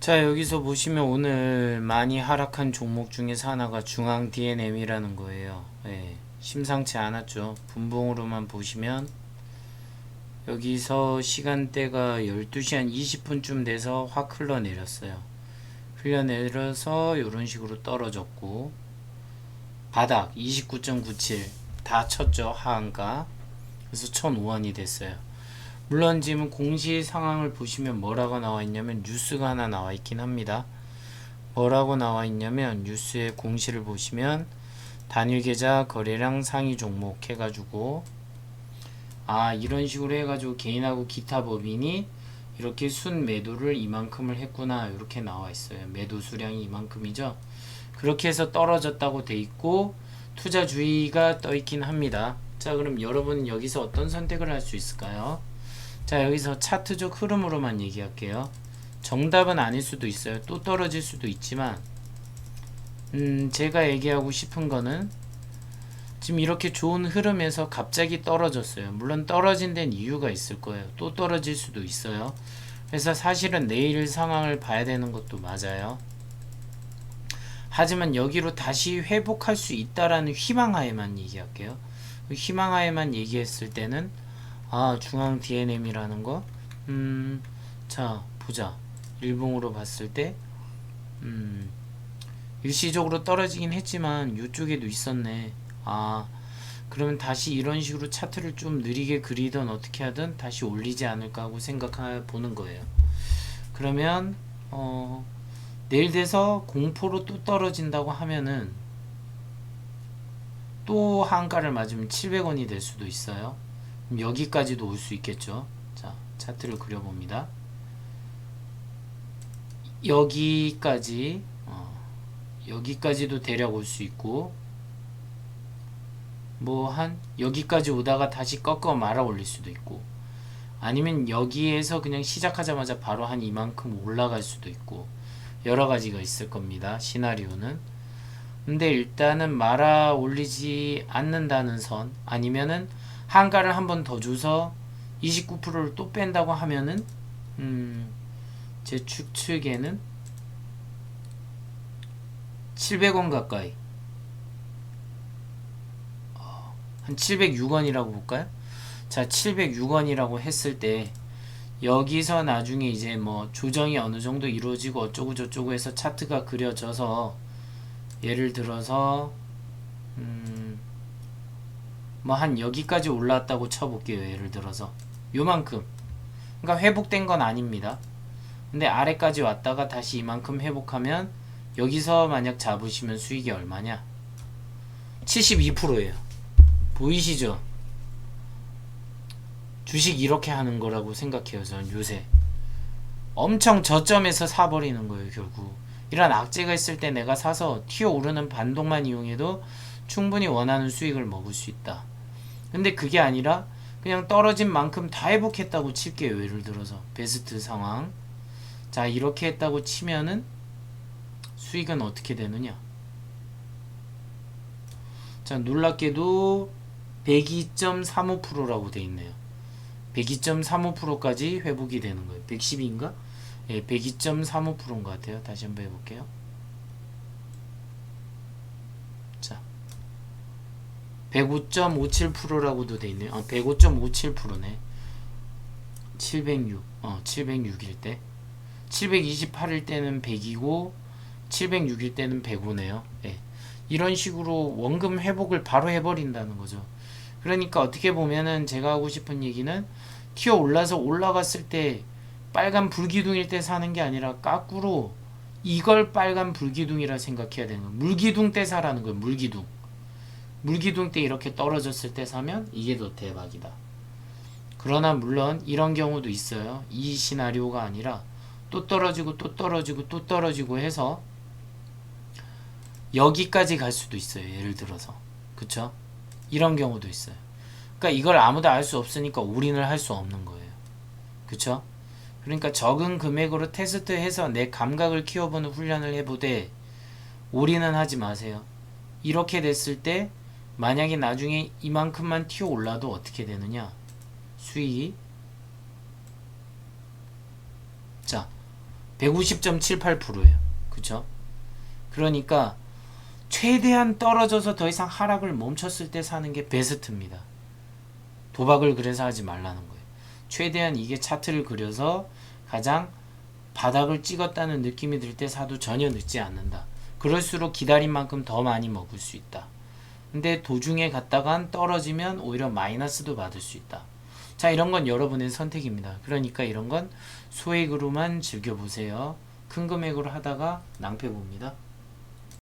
자, 여기서 보시면 오늘 많이 하락한 종목 중에서 하나가 중앙 DNM이라는 거예요. 예, 심상치 않았죠. 분봉으로만 보시면 여기서 시간대가 12시 한 20분쯤 돼서 확 흘러내렸어요. 흘러내려서 이런 식으로 떨어졌고 바닥 29.97 다 쳤죠. 하한가. 그래서 1005원이 됐어요. 물론 지금 공시 상황을 보시면 뭐라고 나와 있냐면 뉴스가 하나 나와 있긴 합니다. 뭐라고 나와 있냐면 뉴스의 공시를 보시면 단일 계좌 거래량 상위 종목 해가지고 이런 식으로 해가지고 개인하고 기타 법인이 이렇게 순 매도를 이만큼을 했구나 이렇게 나와 있어요. 매도 수량이 이만큼이죠. 그렇게 해서 떨어졌다고 돼 있고 투자 주의가 떠 있긴 합니다. 자, 그럼 여러분은 여기서 어떤 선택을 할 수 있을까요? 자, 여기서 차트적 흐름으로만 얘기할게요. 정답은 아닐 수도 있어요. 또 떨어질 수도 있지만 제가 얘기하고 싶은 거는 지금 이렇게 좋은 흐름에서 갑자기 떨어졌어요. 물론 떨어진 데는 이유가 있을 거예요. 또 떨어질 수도 있어요. 그래서 사실은 내일 상황을 봐야 되는 것도 맞아요. 하지만 여기로 다시 회복할 수 있다라는 희망하에만 얘기할게요. 희망하에만 얘기했을 때는 중앙 DNM이라는 거 자 보자. 일봉으로 봤을 때 일시적으로 떨어지긴 했지만 이쪽에도 있었네. 그러면 다시 이런 식으로 차트를 좀 느리게 그리든 어떻게 하든 다시 올리지 않을까 하고 생각해 보는 거예요. 그러면 내일 돼서 공포로 또 떨어진다고 하면은 또 한가를 맞으면 700원이 될 수도 있어요. 그럼 여기까지도 올 수 있겠죠. 자, 차트를 그려봅니다. 여기까지 여기까지도 대략 올 수 있고 뭐 한 여기까지 오다가 다시 꺾어 말아 올릴 수도 있고 아니면 여기에서 그냥 시작하자마자 바로 한 이만큼 올라갈 수도 있고 여러 가지가 있을 겁니다. 시나리오는. 근데 일단은 말아 올리지 않는다는 선 아니면은 한가를 한 번 더 줘서 29%를 또 뺀다고 하면은 제 추측에는 700원 가까이 한 706원이라고 볼까요? 자, 706원이라고 했을 때 여기서 나중에 이제 뭐 조정이 어느 정도 이루어지고 어쩌고 저쩌고 해서 차트가 그려져서 예를 들어서 뭐 한 여기까지 올라왔다고 쳐볼게요. 예를 들어서 요만큼. 그러니까 회복된 건 아닙니다. 근데 아래까지 왔다가 다시 이만큼 회복하면 여기서 만약 잡으시면 수익이 얼마냐? 72%예요. 보이시죠? 주식 이렇게 하는 거라고 생각해요. 저는 요새 엄청 저점에서 사버리는 거예요. 결국 이런 악재가 있을 때 내가 사서 튀어오르는 반동만 이용해도 충분히 원하는 수익을 먹을 수 있다. 근데 그게 아니라 그냥 떨어진 만큼 다 회복했다고 칠게요. 예를 들어서 베스트 상황. 자, 이렇게 했다고 치면은 수익은 어떻게 되느냐? 자, 놀랍게도 102.35%라고 돼 있네요. 102.35%까지 회복이 되는 거예요. 112인가? 예, 102.35%인 것 같아요. 다시 한번 해볼게요. 자, 105.57%라고도 돼 있네요. 105.57%네. 706. 706일 때. 728일 때는 100이고 706일 때는 105네요. 예. 이런 식으로 원금 회복을 바로 해버린다는 거죠. 그러니까 어떻게 보면은 제가 하고 싶은 얘기는 튀어 올라서 올라갔을 때 빨간 불기둥일 때 사는 게 아니라 까꾸로 이걸 빨간 불기둥이라 생각해야 되는 거예요. 물기둥 때 사라는 거예요. 물기둥. 물기둥 때 이렇게 떨어졌을 때 사면 이게 더 대박이다. 그러나 물론 이런 경우도 있어요. 이 시나리오가 아니라 또 떨어지고 또 떨어지고 또 떨어지고 해서 여기까지 갈 수도 있어요. 예를 들어서. 그쵸? 이런 경우도 있어요. 그러니까 이걸 아무도 알 수 없으니까 올인을 할 수 없는 거예요. 그쵸? 그러니까 적은 금액으로 테스트해서 내 감각을 키워보는 훈련을 해보되 올인은 하지 마세요. 이렇게 됐을 때 만약에 나중에 이만큼만 튀어 올라도 어떻게 되느냐? 수익이 자 150.78%예요. 그쵸? 그러니까 최대한 떨어져서 더 이상 하락을 멈췄을 때 사는 게 베스트입니다. 도박을 그래서 하지 말라는 거예요. 최대한 이게 차트를 그려서 가장 바닥을 찍었다는 느낌이 들 때 사도 전혀 늦지 않는다. 그럴수록 기다린 만큼 더 많이 먹을 수 있다. 근데 도중에 갔다간 떨어지면 오히려 마이너스도 받을 수 있다. 자, 이런 건 여러분의 선택입니다. 그러니까 이런 건 소액으로만 즐겨보세요. 큰 금액으로 하다가 낭패 봅니다.